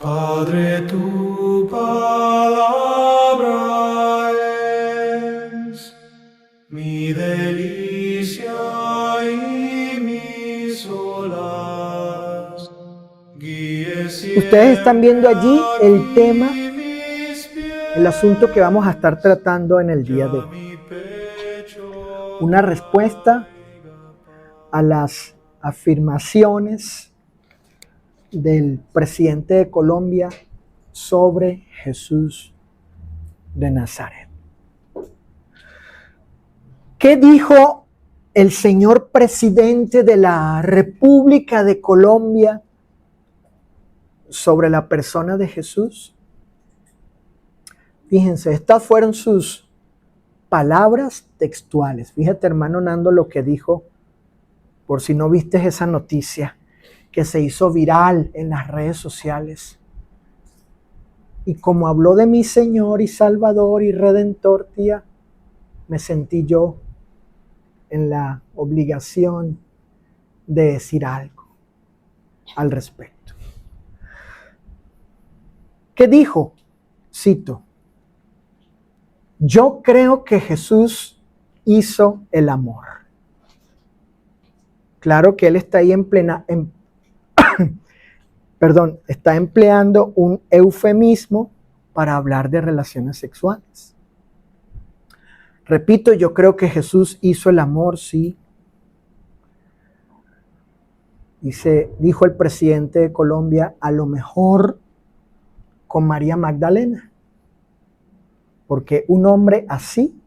Padre, tu palabra es mi delicia y mi solaz. Guíe Ustedes están viendo siempre allí el tema, aquí mis el asunto que vamos a estar pies, tratando en el día de ya hoy. mi pecho Una respuesta traiga a las afirmaciones del presidente de Colombia sobre Jesús de Nazaret. ¿Qué dijo el señor presidente de la República de Colombia sobre la persona de Jesús? Fíjense, estas fueron sus palabras textuales. Fíjate, hermano Nando, lo que dijo, por si no viste esa noticia que se hizo viral en las redes sociales. Y como habló de mi Señor y Salvador y Redentor, tía, me sentí yo en la obligación de decir algo al respecto. ¿Qué dijo? Cito: yo creo que Jesús hizo el amor. Claro que él está ahí está empleando un eufemismo para hablar de relaciones sexuales. Repito, yo creo que Jesús hizo el amor, sí. Dijo el presidente de Colombia, a lo mejor con María Magdalena, porque un hombre así,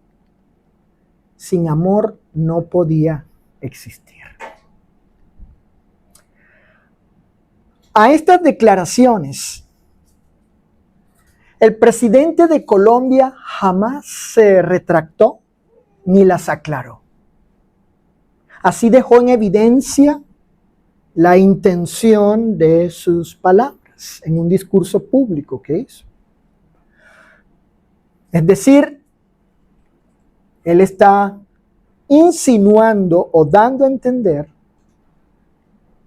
sin amor, no podía existir. A estas declaraciones, el presidente de Colombia jamás se retractó ni las aclaró. Así dejó en evidencia la intención de sus palabras en un discurso público que hizo. Es decir, él está insinuando o dando a entender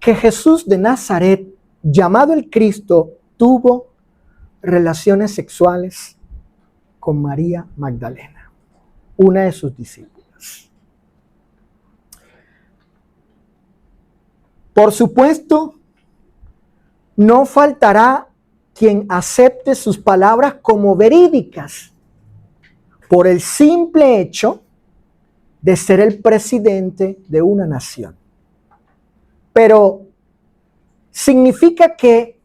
que Jesús de Nazaret, llamado el Cristo, tuvo relaciones sexuales con María Magdalena, una de sus discípulas. Por supuesto, no faltará quien acepte sus palabras como verídicas por el simple hecho de ser el presidente de una nación. Pero significa que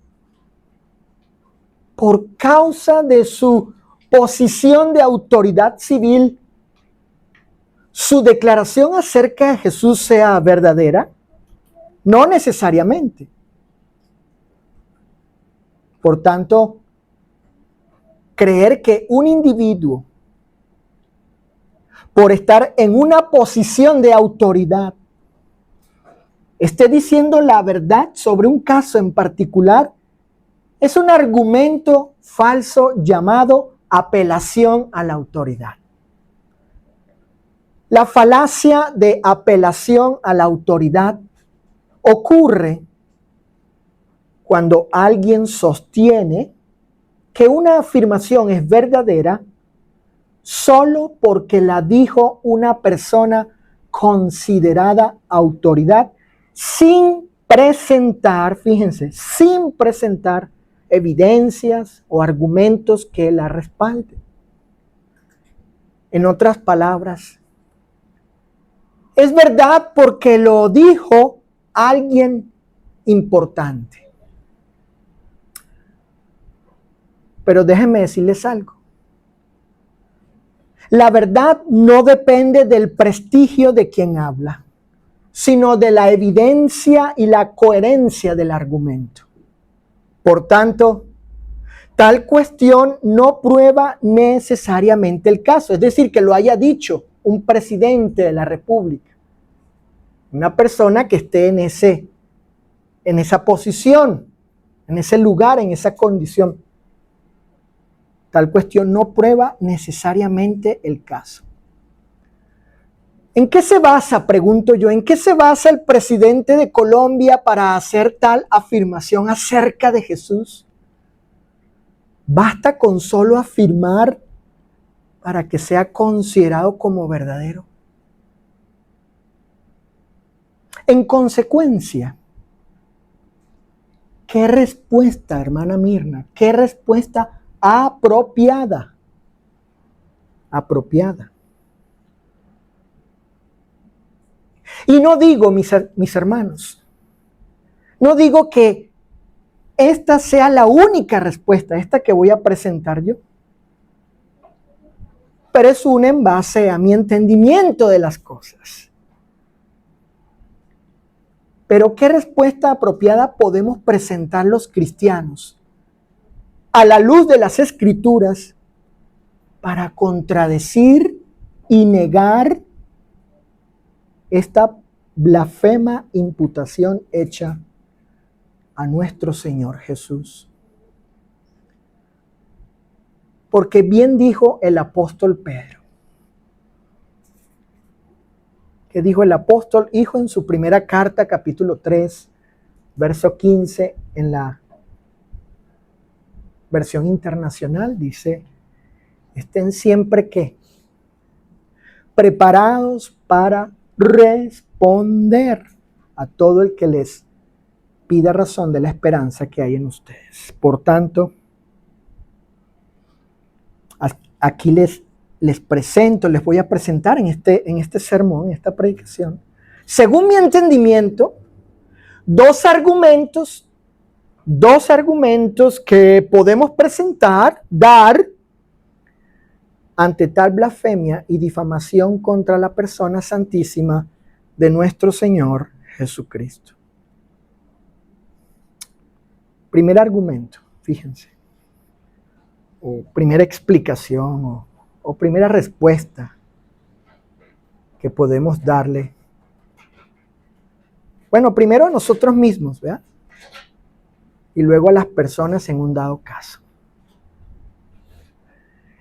por causa de su posición de autoridad civil, su declaración acerca de Jesús sea verdadera. No necesariamente. Por tanto, creer que un individuo, por estar en una posición de autoridad, esté diciendo la verdad sobre un caso en particular, es un argumento falso llamado apelación a la autoridad. La falacia de apelación a la autoridad ocurre cuando alguien sostiene que una afirmación es verdadera solo porque la dijo una persona considerada autoridad sin presentar, fíjense, sin presentar evidencias o argumentos que la respalden. En otras palabras, es verdad porque lo dijo alguien importante. Pero déjenme decirles algo. La verdad no depende del prestigio de quien habla, sino de la evidencia y la coherencia del argumento. Por tanto, tal cuestión no prueba necesariamente el caso, es decir, que lo haya dicho un presidente de la República, una persona que esté en esa posición, en ese lugar, en esa condición. Tal cuestión no prueba necesariamente el caso. ¿En qué se basa, pregunto yo, en qué se basa el presidente de Colombia para hacer tal afirmación acerca de Jesús? ¿Basta con solo afirmar para que sea considerado como verdadero? En consecuencia, ¿qué respuesta, hermana Mirna? ¿Qué respuesta apropiada? Apropiada. Y no digo, mis hermanos, no digo que esta sea la única respuesta, esta que voy a presentar yo. Pero es una en base a mi entendimiento de las cosas. Pero ¿qué respuesta apropiada podemos presentar los cristianos a la luz de las Escrituras para contradecir y negar esta blasfema imputación hecha a nuestro Señor Jesús? Porque bien dijo el apóstol Pedro. ¿Qué dijo el apóstol? Hijo en su primera carta, capítulo 3, verso 15, en la versión internacional, dice: estén siempre ¿qué? Preparados para responder a todo el que les pida razón de la esperanza que hay en ustedes. Por tanto, aquí les presento, les voy a presentar en este sermón, en esta predicación, según mi entendimiento, dos argumentos que podemos presentar, dar ante tal blasfemia y difamación contra la persona santísima de nuestro Señor Jesucristo. Primer argumento, fíjense, o primera explicación, o primera respuesta que podemos darle. Bueno, primero a nosotros mismos, ¿verdad? Y luego a las personas en un dado caso.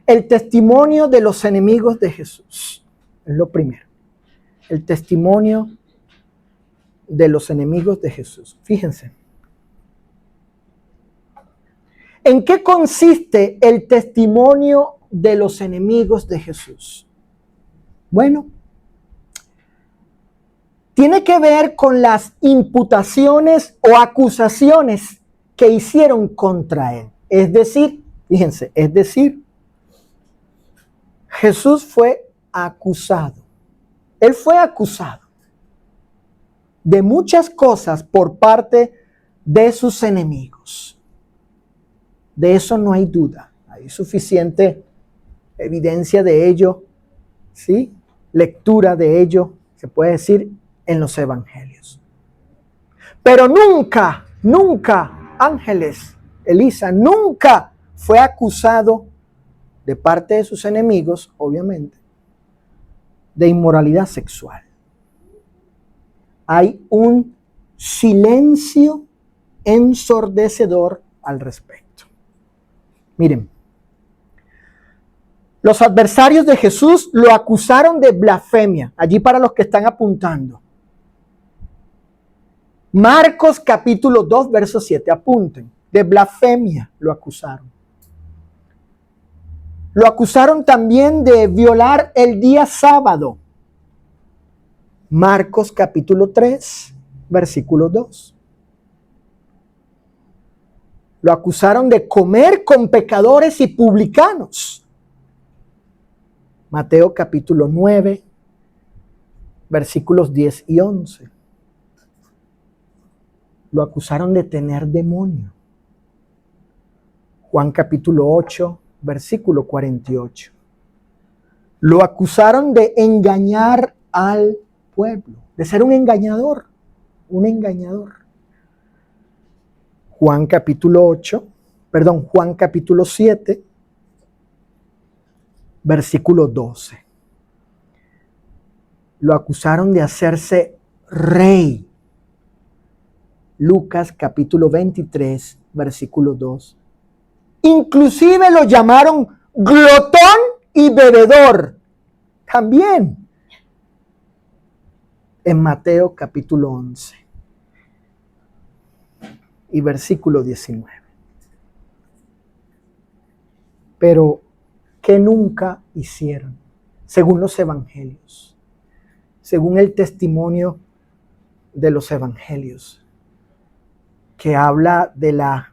El testimonio de los enemigos de Jesús es lo primero. El testimonio de los enemigos de Jesús. Fíjense. ¿En qué consiste el testimonio de los enemigos de Jesús? Bueno, tiene que ver con las imputaciones o acusaciones que hicieron contra él. Es decir, fíjense, Jesús fue acusado. Él fue acusado de muchas cosas por parte de sus enemigos. De eso no hay duda. Hay suficiente evidencia de ello, ¿sí? Lectura de ello, se puede decir, en los evangelios. Pero nunca, Ángeles, Elisa, nunca fue acusado de parte de sus enemigos, obviamente, de inmoralidad sexual. Hay un silencio ensordecedor al respecto. Miren, los adversarios de Jesús lo acusaron de blasfemia, allí para los que están apuntando. Marcos capítulo 2, verso 7, apunten, de blasfemia lo acusaron. Lo acusaron también de violar el día sábado. Marcos capítulo 3, versículo 2. Lo acusaron de comer con pecadores y publicanos. Mateo capítulo 9, versículos 10 y 11. Lo acusaron de tener demonio. Juan capítulo 8, versículo 48. Lo acusaron de engañar al pueblo, de ser un engañador, Juan capítulo 7, versículo 12. Lo acusaron de hacerse rey. Lucas capítulo 23, versículo 2. Inclusive lo llamaron glotón y bebedor. También. En Mateo capítulo 11 y versículo 19. pero que nunca hicieron, según los evangelios, según el testimonio de los evangelios, que habla de la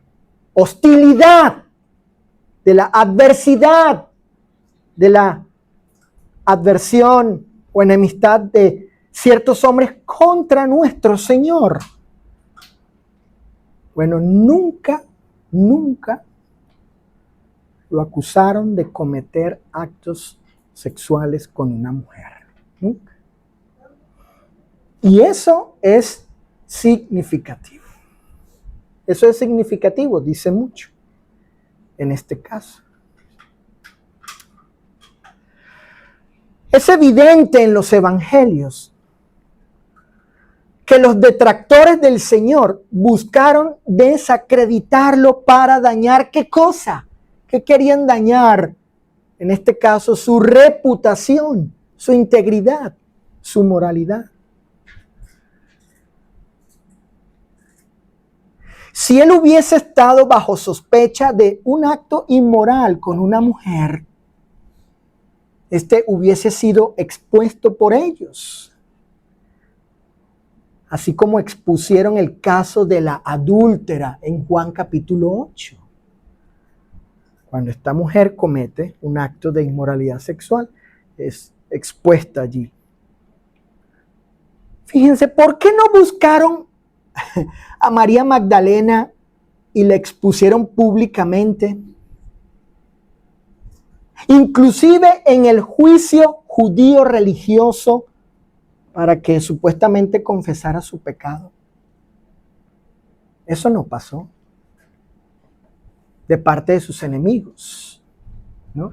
hostilidad, de la adversidad, de la adversión o enemistad de ciertos hombres contra nuestro Señor. Bueno, nunca lo acusaron de cometer actos sexuales con una mujer. Nunca. Y eso es significativo. Eso es significativo, dice mucho en este caso. Es evidente en los evangelios que los detractores del Señor buscaron desacreditarlo para dañar ¿qué cosa? ¿Qué querían dañar? En este caso, su reputación, su integridad, su moralidad. Si él hubiese estado bajo sospecha de un acto inmoral con una mujer, este hubiese sido expuesto por ellos. Así como expusieron el caso de la adúltera en Juan capítulo 8. Cuando esta mujer comete un acto de inmoralidad sexual, es expuesta allí. Fíjense, ¿por qué no buscaron a María Magdalena y la expusieron públicamente? Inclusive en el juicio judío religioso para que supuestamente confesara su pecado. Eso no pasó de parte de sus enemigos, ¿no?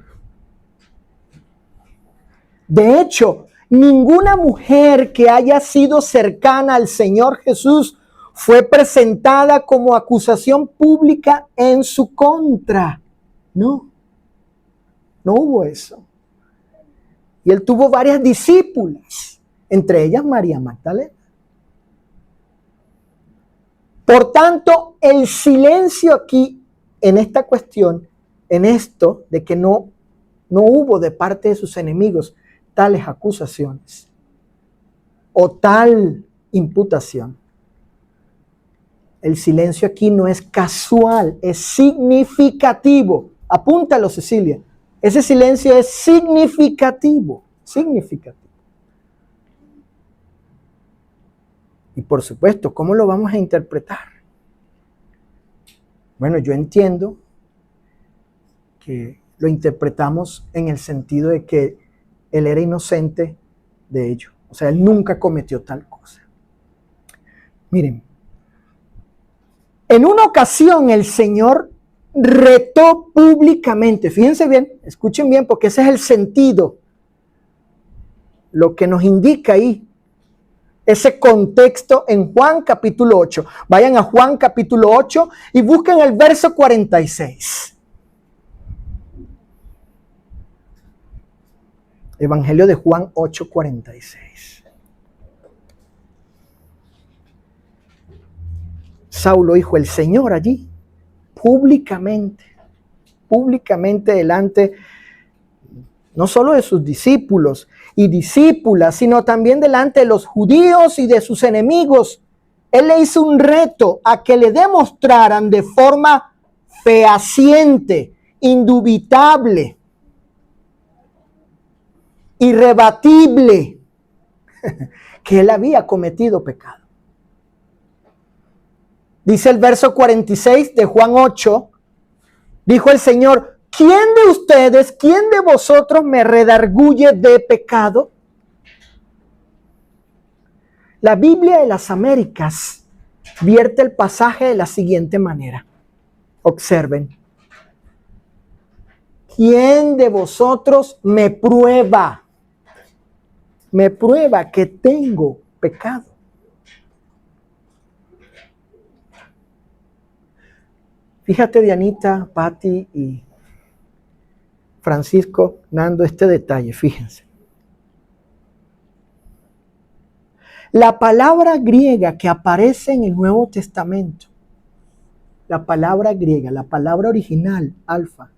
De hecho, ninguna mujer que haya sido cercana al Señor Jesús fue presentada como acusación pública en su contra. No hubo eso. Y él tuvo varias discípulas, entre ellas María Magdalena. Por tanto, el silencio aquí, en esta cuestión, en esto de que no hubo de parte de sus enemigos tales acusaciones o tal imputación. El silencio aquí no es casual, es significativo. Apúntalo, Cecilia. Ese silencio es significativo. Y por supuesto, ¿cómo lo vamos a interpretar? Bueno, yo entiendo que lo interpretamos en el sentido de que él era inocente de ello. O sea, él nunca cometió tal cosa. Miren, en una ocasión el Señor retó públicamente, fíjense bien, escuchen bien, porque ese es el sentido, lo que nos indica ahí, ese contexto en Juan capítulo 8. Vayan a Juan capítulo 8 y busquen el verso 46. Evangelio de Juan 8:46. Saulo dijo, el Señor allí, públicamente delante no solo de sus discípulos y discípulas, sino también delante de los judíos y de sus enemigos. Él le hizo un reto a que le demostraran de forma fehaciente, indubitable, irrebatible, que él había cometido pecado. Dice el verso 46 de Juan 8, dijo el Señor, ¿quién de ustedes, quién de vosotros me redarguye de pecado? La Biblia de las Américas vierte el pasaje de la siguiente manera. Observen. ¿Quién de vosotros me prueba que tengo pecado? Fíjate, Dianita, Patti y Francisco, Nando, este detalle, fíjense. La palabra griega que aparece en el Nuevo Testamento, la palabra griega, la palabra original, alfa,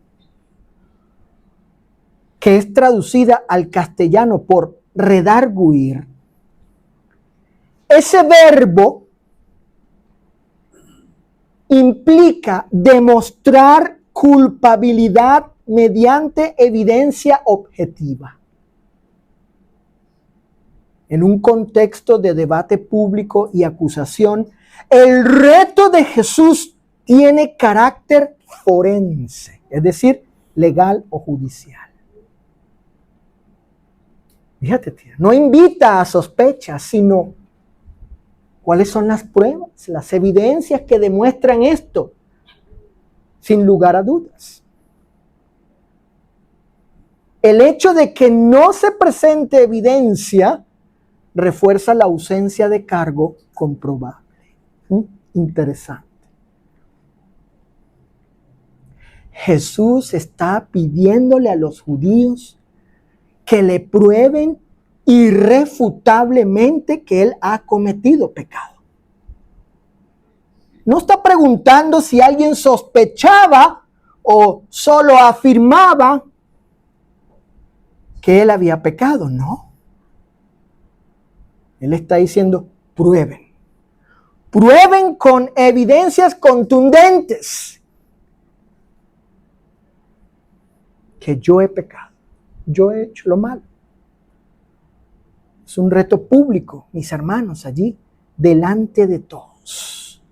que es traducida al castellano por redarguir, ese verbo implica demostrar culpabilidad mediante evidencia objetiva. En un contexto de debate público y acusación, el reto de Jesús tiene carácter forense, es decir, legal o judicial. Fíjate, tía, no invita a sospechas, sino cuáles son las pruebas, las evidencias que demuestran esto, sin lugar a dudas. El hecho de que no se presente evidencia refuerza la ausencia de cargo comprobable. Interesante. Jesús está pidiéndole a los judíos que le prueben irrefutablemente que él ha cometido pecado. No está preguntando si alguien sospechaba o solo afirmaba que él había pecado, no. Él está diciendo, prueben. Prueben con evidencias contundentes que yo he pecado, yo he hecho lo malo. Es un reto público, mis hermanos, allí, delante de todos.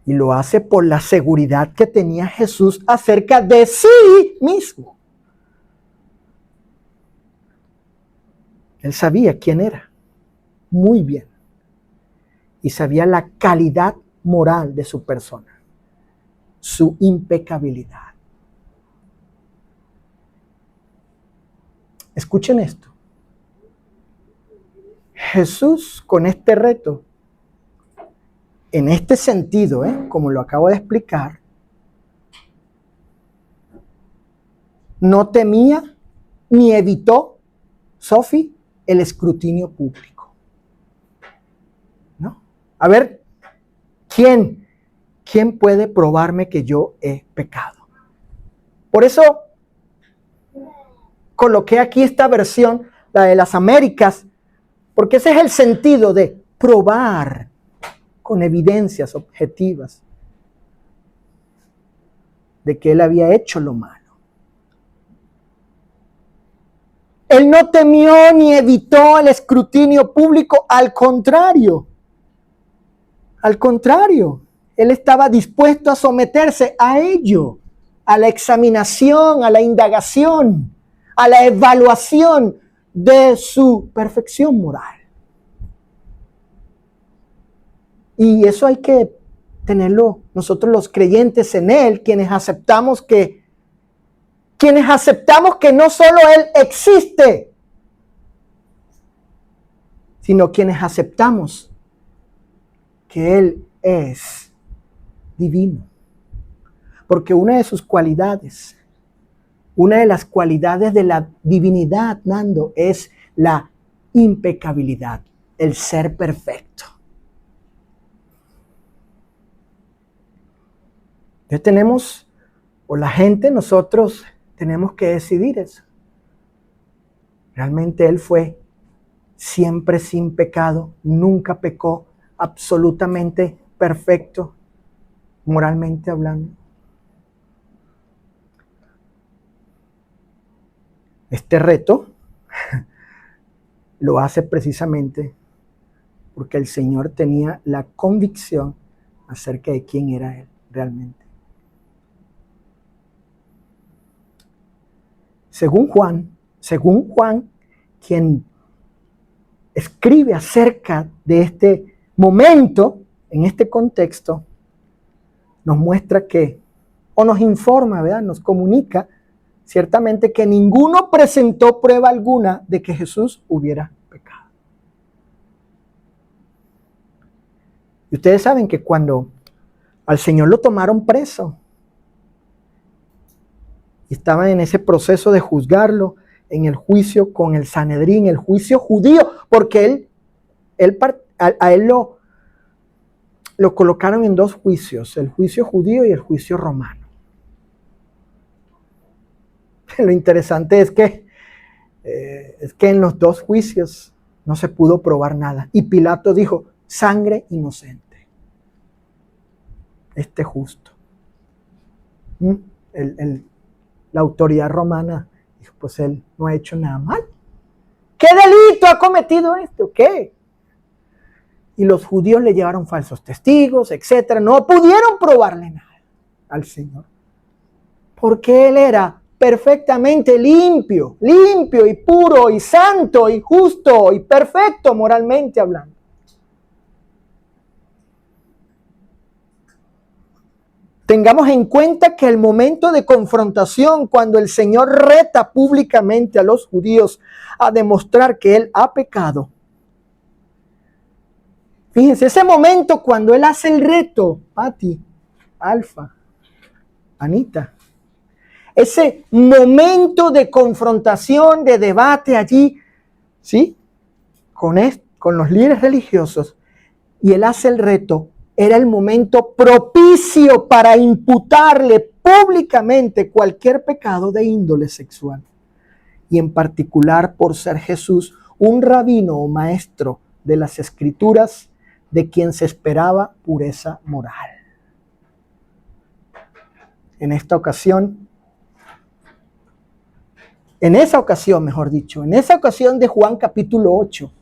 Y lo hace por la seguridad que tenía Jesús acerca de sí mismo. Él sabía quién era, muy bien. Y sabía la calidad moral de su persona, su impecabilidad. Escuchen esto. Jesús con este reto, en este sentido, como lo acabo de explicar, no temía ni evitó, Sofi, el escrutinio público. ¿No? A ver, ¿quién puede probarme que yo he pecado? Por eso coloqué aquí esta versión, la de las Américas, porque ese es el sentido de probar con evidencias objetivas de que él había hecho lo malo. Él no temió ni evitó el escrutinio público, al contrario. Al contrario, él estaba dispuesto a someterse a ello, a la examinación, a la indagación, a la evaluación de su perfección moral. Y eso hay que tenerlo nosotros los creyentes en él, quienes aceptamos que no solo él existe, sino quienes aceptamos que él es divino. Porque una de sus cualidades, una de las cualidades de la divinidad, Nando, es la impecabilidad, el ser perfecto. Entonces tenemos, o la gente, nosotros tenemos que decidir eso. Realmente él fue siempre sin pecado, nunca pecó, absolutamente perfecto, moralmente hablando. Este reto lo hace precisamente porque el Señor tenía la convicción acerca de quién era él realmente. Según Juan, quien escribe acerca de este momento, en este contexto, nos muestra que, o nos informa, ¿verdad? Nos comunica ciertamente que ninguno presentó prueba alguna de que Jesús hubiera pecado. Y ustedes saben que cuando al Señor lo tomaron preso, y estaban en ese proceso de juzgarlo, en el juicio con el Sanedrín, el juicio judío, porque a él lo colocaron en dos juicios, el juicio judío y el juicio romano. Lo interesante es que en los dos juicios no se pudo probar nada. Y Pilato dijo, sangre inocente. Este justo. La autoridad romana dijo, pues él no ha hecho nada mal. ¿Qué delito ha cometido esto? ¿Qué? Y los judíos le llevaron falsos testigos, etc. No pudieron probarle nada al Señor. Porque Él era perfectamente limpio y puro y santo y justo y perfecto moralmente hablando. Tengamos en cuenta que el momento de confrontación, cuando el Señor reta públicamente a los judíos a demostrar que Él ha pecado, fíjense, ese momento cuando Él hace el reto, Pati, Alfa, Anita, ese momento de confrontación, de debate allí, ¿sí? Con los líderes religiosos, y Él hace el reto, era el momento propicio para imputarle públicamente cualquier pecado de índole sexual. Y en particular por ser Jesús un rabino o maestro de las Escrituras, de quien se esperaba pureza moral. En esa ocasión de Juan capítulo 8,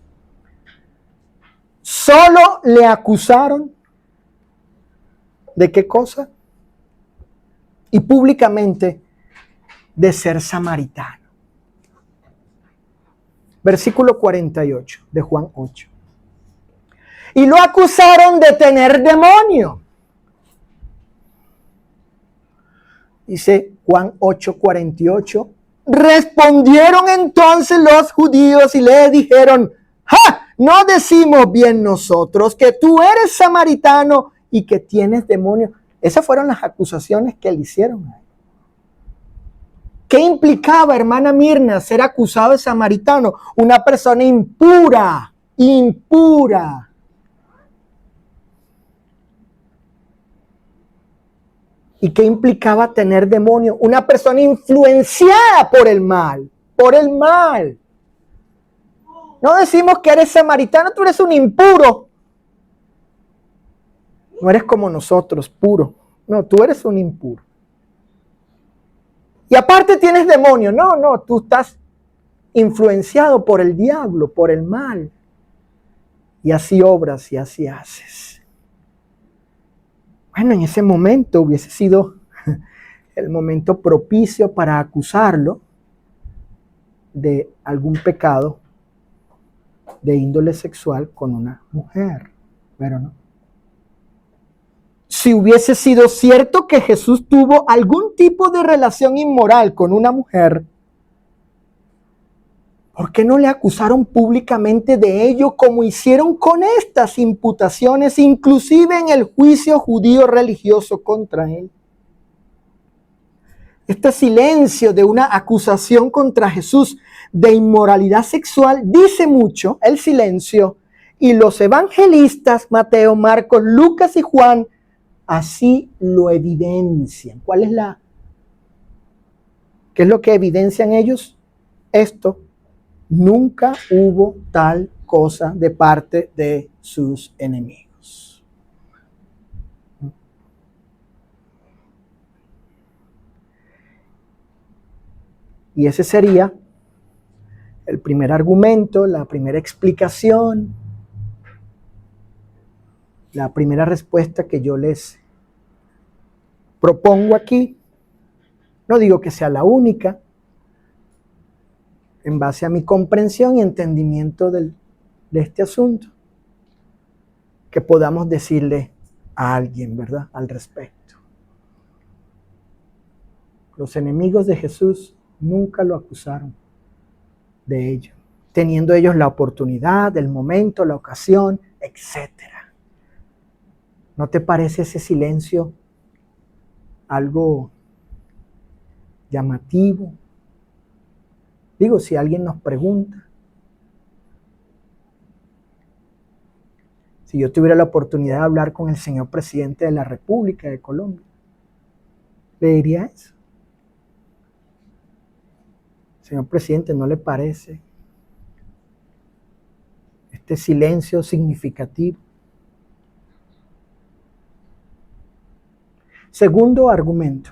solo le acusaron ¿de qué cosa? Y públicamente de ser samaritano. Versículo 48 de Juan 8. Y lo acusaron de tener demonio. Dice Juan 8:48. Respondieron entonces los judíos y le dijeron, ¡ja! ¿No decimos bien nosotros que tú eres samaritano y que tienes demonio? Esas fueron las acusaciones que le hicieron a él. ¿Qué implicaba, hermana Mirna, ser acusado de samaritano? Una persona impura. ¿Y qué implicaba tener demonio? Una persona influenciada por el mal. No decimos que eres samaritano, tú eres un impuro. No eres como nosotros, puro. No, tú eres un impuro. Y aparte tienes demonio. No, tú estás influenciado por el diablo, por el mal. Y así obras y así haces. Bueno, en ese momento hubiese sido el momento propicio para acusarlo de algún pecado de índole sexual con una mujer, pero no. Si hubiese sido cierto que Jesús tuvo algún tipo de relación inmoral con una mujer, ¿por qué no le acusaron públicamente de ello como hicieron con estas imputaciones, inclusive en el juicio judío religioso contra él? Este silencio de una acusación contra Jesús de inmoralidad sexual dice mucho, el silencio, y los evangelistas Mateo, Marcos, Lucas y Juan así lo evidencian. ¿Qué es lo que evidencian ellos? Esto, nunca hubo tal cosa de parte de sus enemigos. Y ese sería el primer argumento, la primera explicación, la primera respuesta que yo les propongo aquí. No digo que sea la única, en base a mi comprensión y entendimiento de este asunto, que podamos decirle a alguien, ¿verdad?, al respecto. Los enemigos de Jesús nunca lo acusaron de ello, teniendo ellos la oportunidad, el momento, la ocasión, etc. ¿No te parece ese silencio algo llamativo? Digo, si alguien nos pregunta, si yo tuviera la oportunidad de hablar con el señor presidente de la República de Colombia, le diría eso. Señor presidente, ¿no le parece este silencio significativo? Segundo argumento,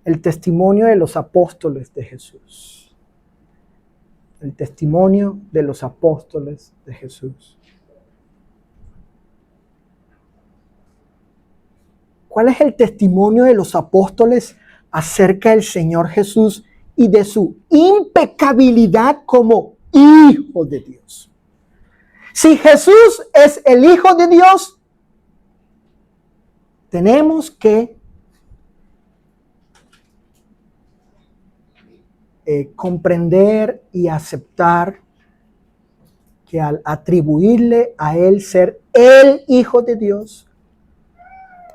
el testimonio de los apóstoles de Jesús. El testimonio de los apóstoles de Jesús. ¿Cuál es el testimonio de los apóstoles acerca del Señor Jesús y de su impecabilidad como Hijo de Dios? Si Jesús es el Hijo de Dios, tenemos que comprender y aceptar que al atribuirle a Él ser el Hijo de Dios,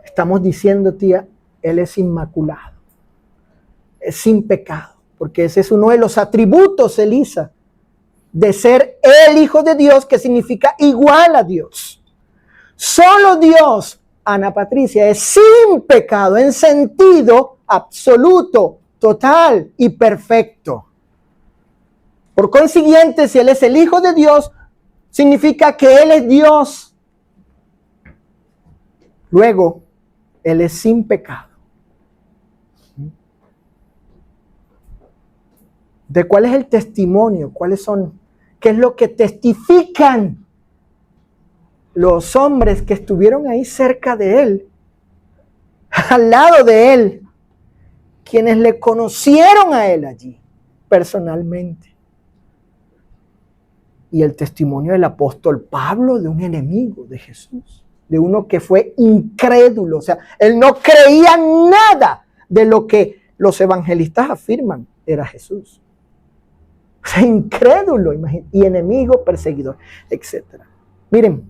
estamos diciendo, tía, Él es inmaculado, es sin pecado, porque ese es uno de los atributos, Elisa, de ser el Hijo de Dios, que significa igual a Dios. Solo Dios, Ana Patricia, es sin pecado en sentido absoluto, total y perfecto. Por consiguiente, si Él es el Hijo de Dios, significa que Él es Dios. Luego, Él es sin pecado. ¿De cuál es el testimonio? ¿Cuáles son? ¿Qué es lo que testifican los hombres que estuvieron ahí cerca de Él, al lado de Él, quienes le conocieron a Él allí personalmente? Y el testimonio del apóstol Pablo de un enemigo de Jesús, de uno que fue incrédulo, o sea, él no creía nada de lo que los evangelistas afirman era Jesús. O sea, incrédulo, y enemigo, perseguidor, etc. Miren,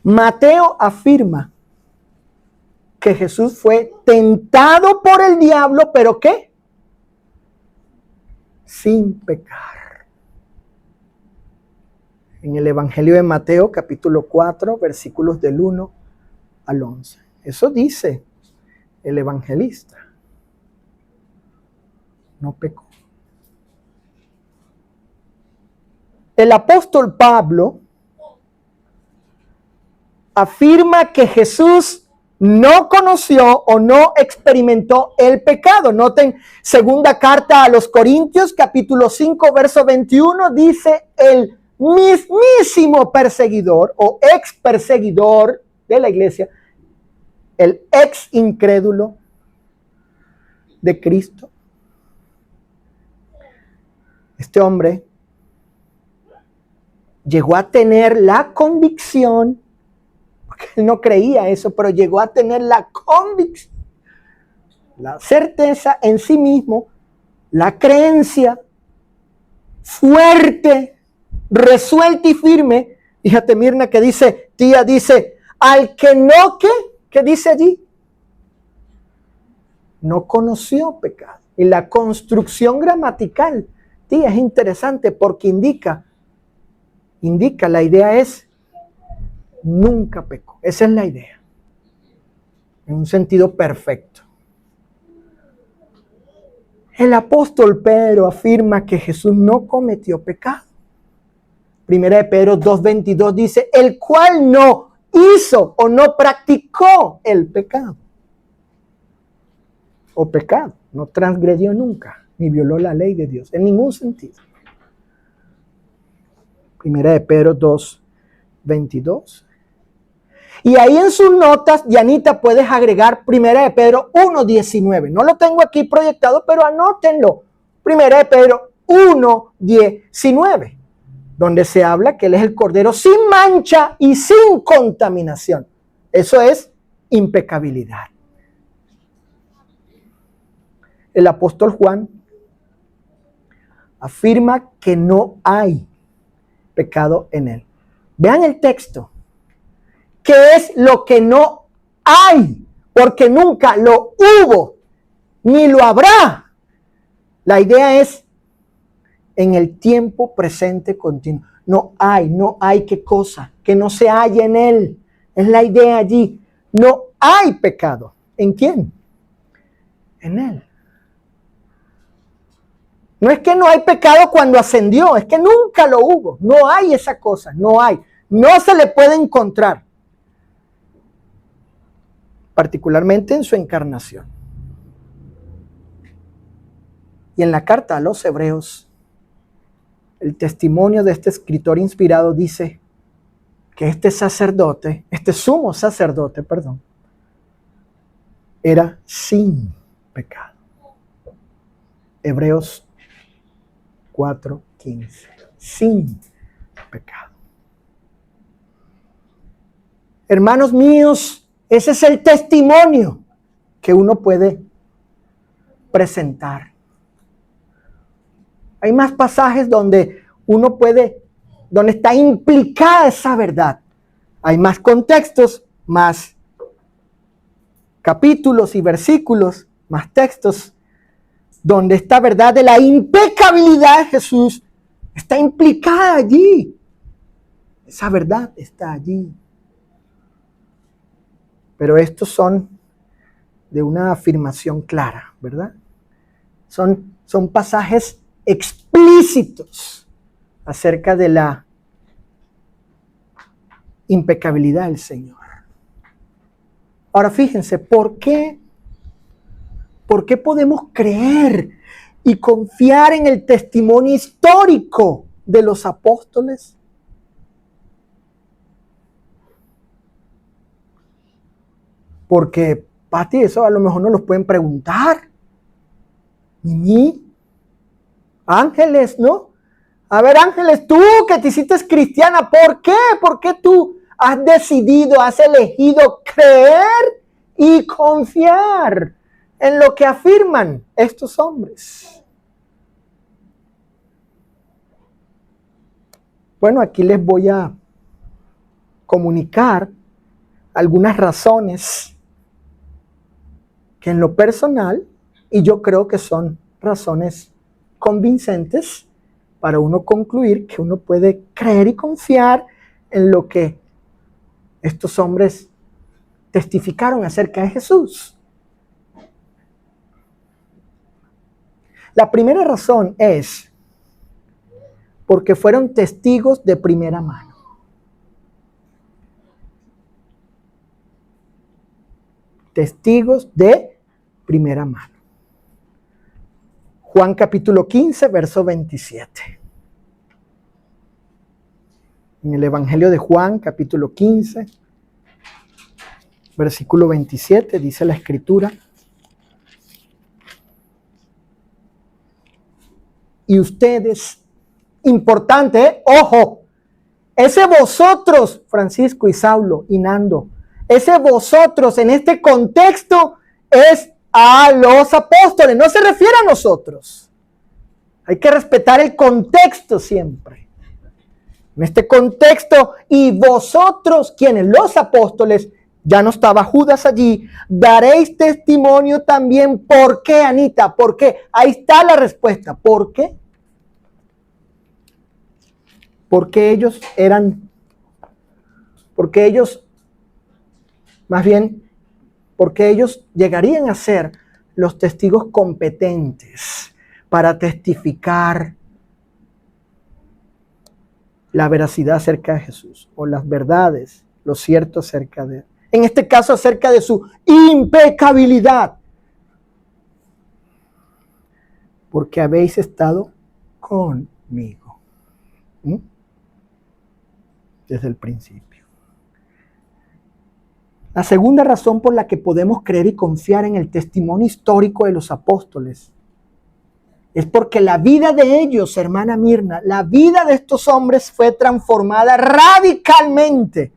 Mateo afirma que Jesús fue tentado por el diablo, pero ¿qué? Sin pecar. En el Evangelio de Mateo, capítulo 4, versículos del 1 al 11. Eso dice el evangelista. No pecó. El apóstol Pablo afirma que Jesús no conoció o no experimentó el pecado. Noten, segunda carta a los Corintios, capítulo 5, verso 21, dice el mismísimo perseguidor o ex perseguidor de la iglesia, el ex incrédulo de Cristo. Este hombre llegó a tener la convicción, porque él no creía eso, pero llegó a tener la convicción, la certeza en sí mismo, la creencia fuerte, resuelta y firme. Fíjate, Mirna, que dice, tía, dice, al que no, ¿qué dice allí? No conoció pecado. Y la construcción gramatical, tía, es interesante porque indica, la idea es, nunca pecó. Esa es la idea. En un sentido perfecto. El apóstol Pedro afirma que Jesús no cometió pecado. Primera de Pedro 2:22 dice, el cual no hizo o no practicó el pecado. O pecado, no transgredió nunca, ni violó la ley de Dios, en ningún sentido. Primera de Pedro 2:22. Y ahí en sus notas, Dianita, puedes agregar Primera de Pedro 1:19. No lo tengo aquí proyectado, pero anótenlo. Primera de Pedro 1:19. Donde se habla que Él es el Cordero sin mancha y sin contaminación. Eso es impecabilidad. El apóstol Juan afirma que no hay pecado en Él. Vean el texto. ¿Qué es lo que no hay? Porque nunca lo hubo, ni lo habrá. La idea es en el tiempo presente continuo. No hay qué cosa, que no se halla en Él. Es la idea allí. No hay pecado. ¿En quién? En Él. No es que no hay pecado cuando ascendió, es que nunca lo hubo. No hay esa cosa, no hay. No se le puede encontrar. Particularmente en su encarnación. Y en la carta a los Hebreos, el testimonio de este escritor inspirado dice que este sacerdote, este sumo sacerdote, perdón, era sin pecado. Hebreos 4:15. Sin pecado. Hermanos míos, ese es el testimonio que uno puede presentar. Hay más pasajes donde uno puede, donde está implicada esa verdad. Hay más contextos, más capítulos y versículos, más textos, donde esta verdad de la impecabilidad de Jesús está implicada allí. Esa verdad está allí. Pero estos son de una afirmación clara, ¿verdad? Son pasajes explícitos acerca de la impecabilidad del Señor. Ahora fíjense, ¿por qué podemos creer y confiar en el testimonio histórico de los apóstoles? Porque, Pati, eso a lo mejor no los pueden preguntar. Ni Ángeles, ¿no? A ver, Ángeles, tú que te hiciste cristiana, ¿por qué? ¿Por qué tú has decidido, has elegido creer y confiar en lo que afirman estos hombres? Bueno, aquí les voy a comunicar algunas razones que en lo personal, y yo creo que son razones convincentes para uno concluir que uno puede creer y confiar en lo que estos hombres testificaron acerca de Jesús. La primera razón es porque fueron testigos de primera mano. Testigos de primera mano. Juan capítulo 15, verso 27. En el Evangelio de Juan capítulo 15, versículo 27, dice la Escritura: y ustedes, importante, ojo, ese vosotros, Francisco y Saulo y Nando, ese vosotros en este contexto es a los apóstoles, no se refiere a nosotros. Hay que respetar el contexto siempre. En este contexto, y vosotros, quienes los apóstoles, ya no estaba Judas allí, daréis testimonio también. ¿Por qué, Anita? ¿Por qué? Ahí está la respuesta. ¿Por qué? Porque ellos llegarían a ser los testigos competentes para testificar la veracidad acerca de Jesús, o las verdades, lo cierto acerca de él. En este caso, acerca de su impecabilidad. Porque habéis estado conmigo. Desde el principio. La segunda razón por la que podemos creer y confiar en el testimonio histórico de los apóstoles es porque la vida de ellos, hermana Mirna, la vida de estos hombres fue transformada radicalmente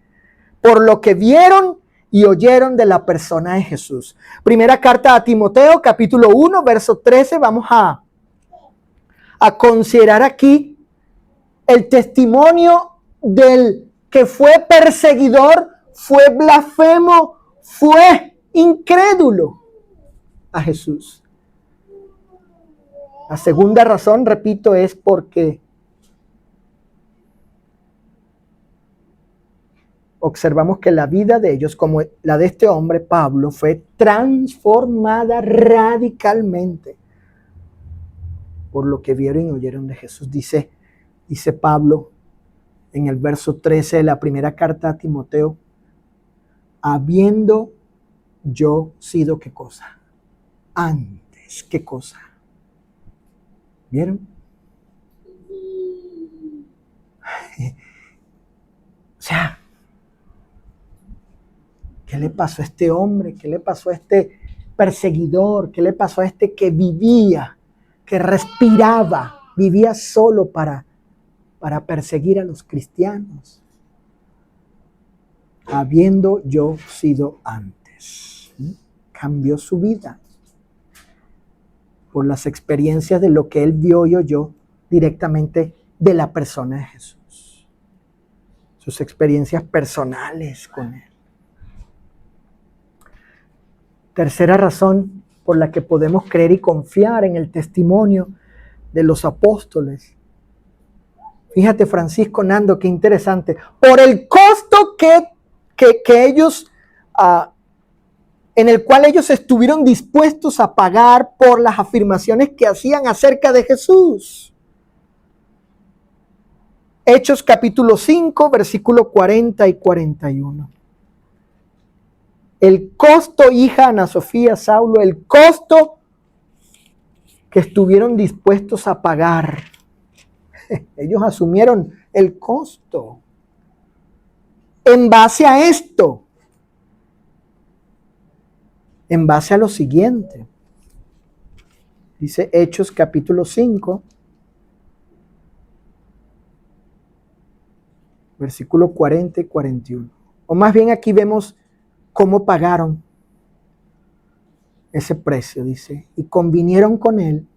por lo que vieron y oyeron de la persona de Jesús. Primera carta a Timoteo, capítulo 1, verso 13. Vamos a considerar aquí el testimonio del que fue perseguidor, fue blasfemo, fue incrédulo a Jesús. La segunda razón, repito, es porque observamos que la vida de ellos, como la de este hombre, Pablo, fue transformada radicalmente por lo que vieron y oyeron de Jesús. Dice Pablo en el verso 13 de la primera carta a Timoteo, habiendo yo sido, ¿qué cosa? Antes, ¿qué cosa? ¿Vieron? O sea, ¿qué le pasó a este hombre? ¿Qué le pasó a este perseguidor? ¿Qué le pasó a este que vivía, que respiraba, vivía solo para perseguir a los cristianos? Habiendo yo sido antes. Cambió su vida por las experiencias de lo que él vio y oyó directamente de la persona de Jesús. Sus experiencias personales con él. Tercera razón por la que podemos creer y confiar en el testimonio de los apóstoles. Fíjate, Francisco Nando, qué interesante. Por el costo que ellos, en el cual ellos estuvieron dispuestos a pagar por las afirmaciones que hacían acerca de Jesús. Hechos capítulo 5, versículo 40 y 41. El costo, hija Ana Sofía, Saulo, el costo que estuvieron dispuestos a pagar. Ellos asumieron el costo. En base a esto, en base a lo siguiente, dice Hechos capítulo 5, versículo 40 y 41. O más bien aquí vemos cómo pagaron ese precio, dice. Y convinieron con él,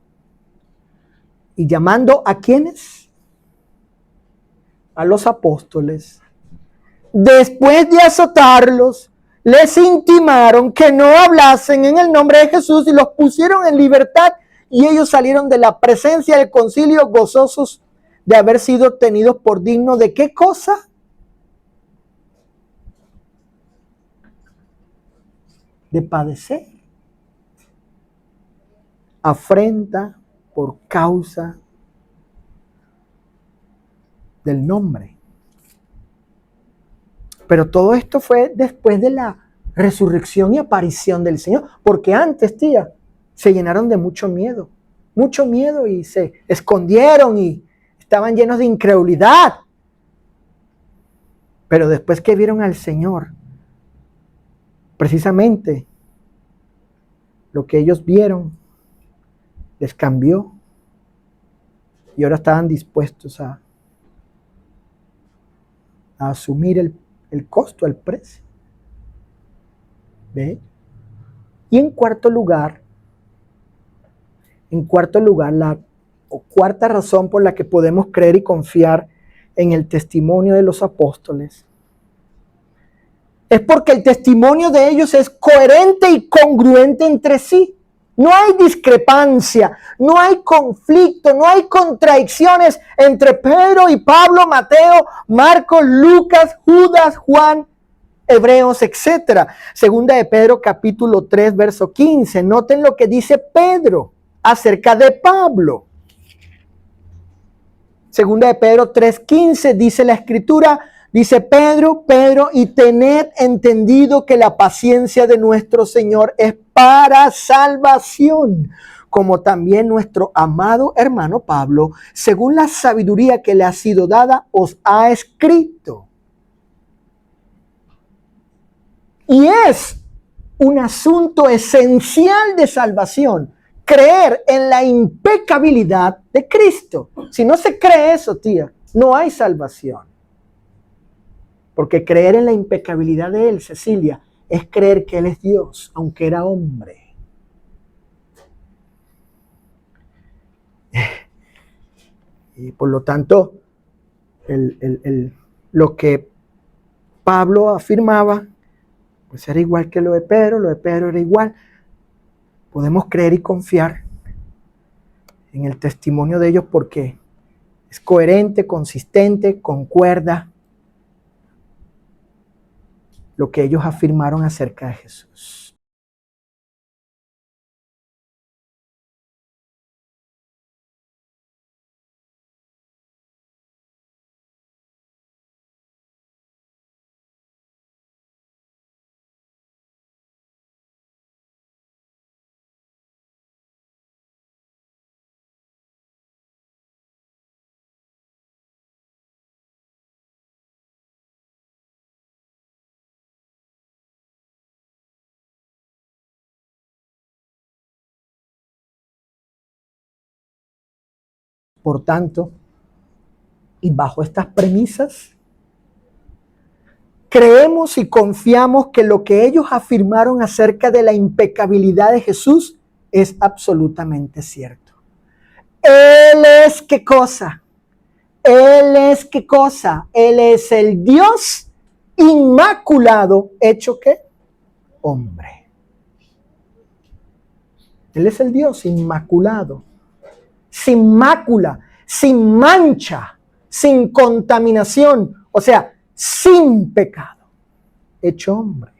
y llamando a ¿quiénes? A los apóstoles. Después de azotarlos, les intimaron que no hablasen en el nombre de Jesús y los pusieron en libertad, y ellos salieron de la presencia del concilio gozosos de haber sido tenidos por dignos de ¿qué cosa? De padecer afrenta por causa del nombre. Pero todo esto fue después de la resurrección y aparición del Señor, porque antes, tía, se llenaron de mucho miedo y se escondieron y estaban llenos de incredulidad. Pero después que vieron al Señor, precisamente lo que ellos vieron les cambió y ahora estaban dispuestos a asumir el costo, el precio. ¿Ve? Y en cuarto lugar, la cuarta razón por la que podemos creer y confiar en el testimonio de los apóstoles es porque el testimonio de ellos es coherente y congruente entre sí. No hay discrepancia, no hay conflicto, no hay contradicciones entre Pedro y Pablo, Mateo, Marcos, Lucas, Judas, Juan, Hebreos, etc. Segunda de Pedro capítulo 3, verso 15. Noten lo que dice Pedro acerca de Pablo. Segunda de Pedro 3:15 dice la escritura, dice Pedro, y tened entendido que la paciencia de nuestro Señor es para salvación, como también nuestro amado hermano Pablo, según la sabiduría que le ha sido dada, os ha escrito. Y es un asunto esencial de salvación, creer en la impecabilidad de Cristo. Si no se cree eso, tía, no hay salvación. Porque creer en la impecabilidad de Él, Cecilia, es creer que Él es Dios, aunque era hombre. Y por lo tanto, lo que Pablo afirmaba, pues era igual que lo de Pedro era igual. Podemos creer y confiar en el testimonio de ellos porque es coherente, consistente, concuerda lo que ellos afirmaron acerca de Jesús. Por tanto, y bajo estas premisas, creemos y confiamos que lo que ellos afirmaron acerca de la impecabilidad de Jesús es absolutamente cierto. Él es ¿qué cosa? Él es ¿qué cosa? Él es el Dios inmaculado, hecho ¿qué? Hombre. Él es el Dios inmaculado, sin mácula, sin mancha, sin contaminación, o sea, sin pecado, hecho hombre.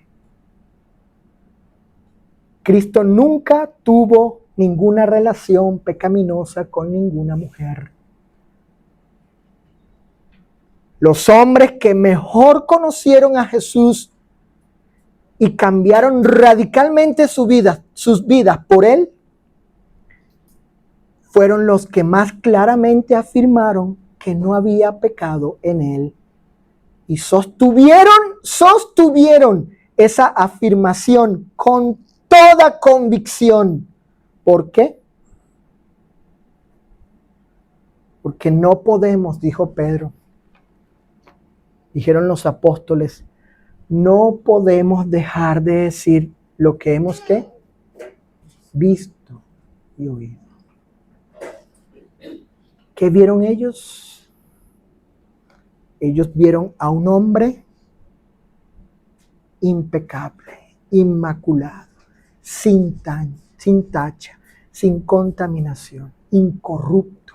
Cristo nunca tuvo ninguna relación pecaminosa con ninguna mujer. Los hombres que mejor conocieron a Jesús y cambiaron radicalmente sus vidas por Él, fueron los que más claramente afirmaron que no había pecado en Él. Y sostuvieron esa afirmación con toda convicción. ¿Por qué? Porque no podemos, dijo Pedro, dijeron los apóstoles, no podemos dejar de decir lo que hemos ¿qué? Visto y oído. ¿Qué vieron ellos? Ellos vieron a un hombre impecable, inmaculado, sin tacha, sin contaminación, incorrupto,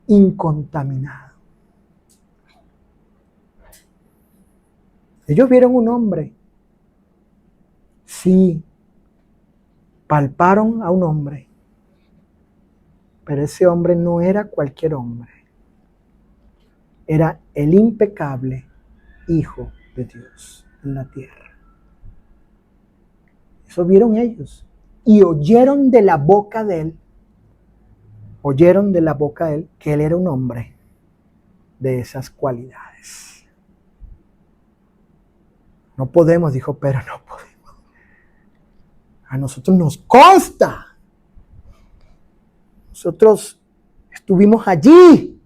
incontaminado. Ellos vieron un hombre. Sí, palparon a un hombre. Pero ese hombre no era cualquier hombre. Era el impecable Hijo de Dios en la tierra. Eso vieron ellos. Y oyeron de la boca de él que él era un hombre de esas cualidades. No podemos, dijo Pedro, no podemos. A nosotros nos consta. Nosotros estuvimos allí,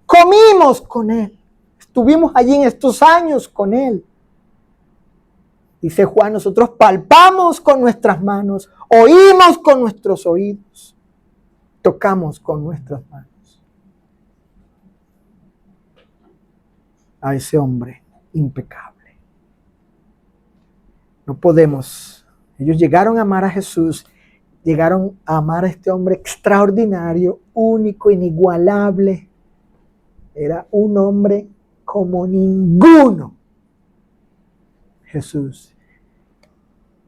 comimos con Él, estuvimos allí en estos años con Él. Dice Juan, nosotros palpamos con nuestras manos, oímos con nuestros oídos, tocamos con nuestras manos a ese hombre impecable. No podemos. Ellos llegaron a amar a Jesús, llegaron a amar a este hombre extraordinario, único, inigualable. Era un hombre como ninguno, Jesús.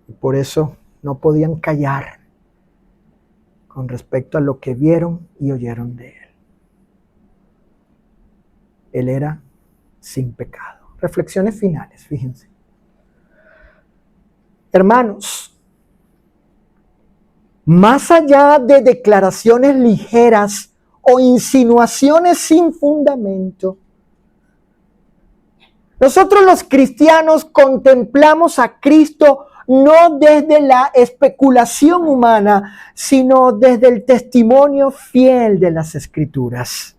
Y por eso no podían callar con respecto a lo que vieron y oyeron de él. Él era sin pecado. Reflexiones finales, fíjense. Hermanos, más allá de declaraciones ligeras o insinuaciones sin fundamento, nosotros los cristianos contemplamos a Cristo no desde la especulación humana, sino desde el testimonio fiel de las Escrituras.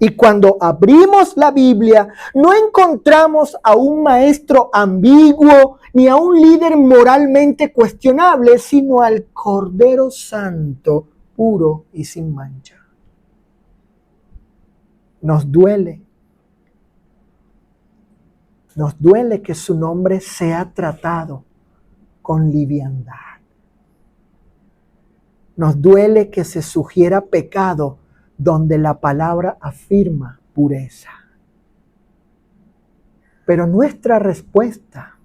Y cuando abrimos la Biblia, no encontramos a un maestro ambiguo ni a un líder moralmente cuestionable, sino al Cordero Santo, puro y sin mancha. Nos duele que su nombre sea tratado con liviandad. Nos duele que se sugiera pecado donde la palabra afirma pureza. Pero nuestra respuesta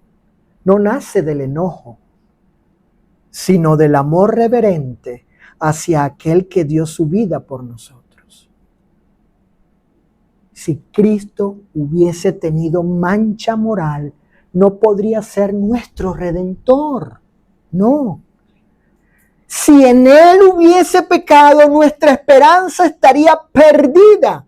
no nace del enojo, sino del amor reverente hacia aquel que dio su vida por nosotros. Si Cristo hubiese tenido mancha moral, no podría ser nuestro Redentor. No. Si en Él hubiese pecado, nuestra esperanza estaría perdida.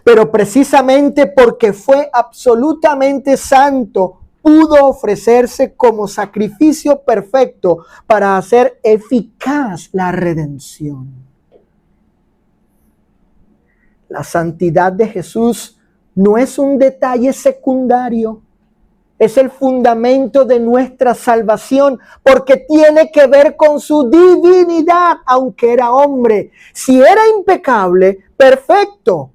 Pero precisamente porque fue absolutamente santo, pudo ofrecerse como sacrificio perfecto para hacer eficaz la redención. La santidad de Jesús no es un detalle secundario, es el fundamento de nuestra salvación, porque tiene que ver con su divinidad, aunque era hombre. Si era impecable, perfecto,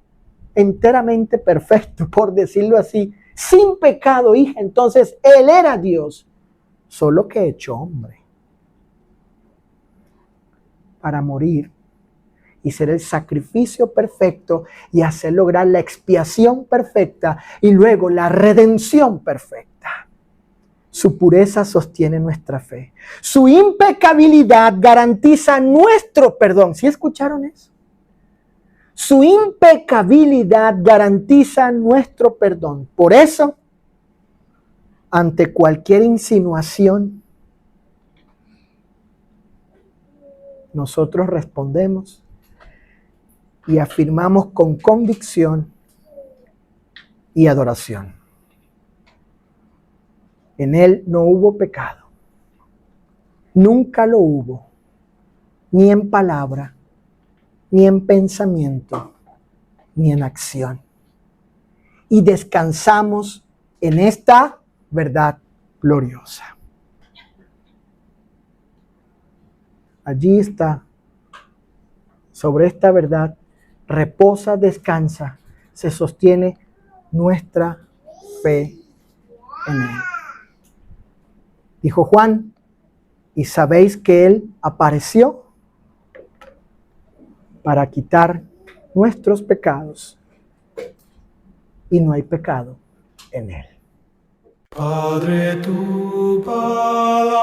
enteramente perfecto, por decirlo así, sin pecado, hija, entonces Él era Dios, solo que hecho hombre, para morir y ser el sacrificio perfecto y hacer lograr la expiación perfecta y luego la redención perfecta. Su pureza sostiene nuestra fe. Su impecabilidad garantiza nuestro perdón. ¿Sí escucharon eso? Su impecabilidad garantiza nuestro perdón. Por eso, ante cualquier insinuación, nosotros respondemos y afirmamos con convicción y adoración. En Él no hubo pecado. Nunca lo hubo. Ni en palabra, ni en pensamiento, ni en acción. Y descansamos en esta verdad gloriosa. Allí está. Sobre esta verdad reposa, descansa, se sostiene nuestra fe en Él. Dijo Juan, y sabéis que Él apareció para quitar nuestros pecados, y no hay pecado en Él. Padre, tu palabra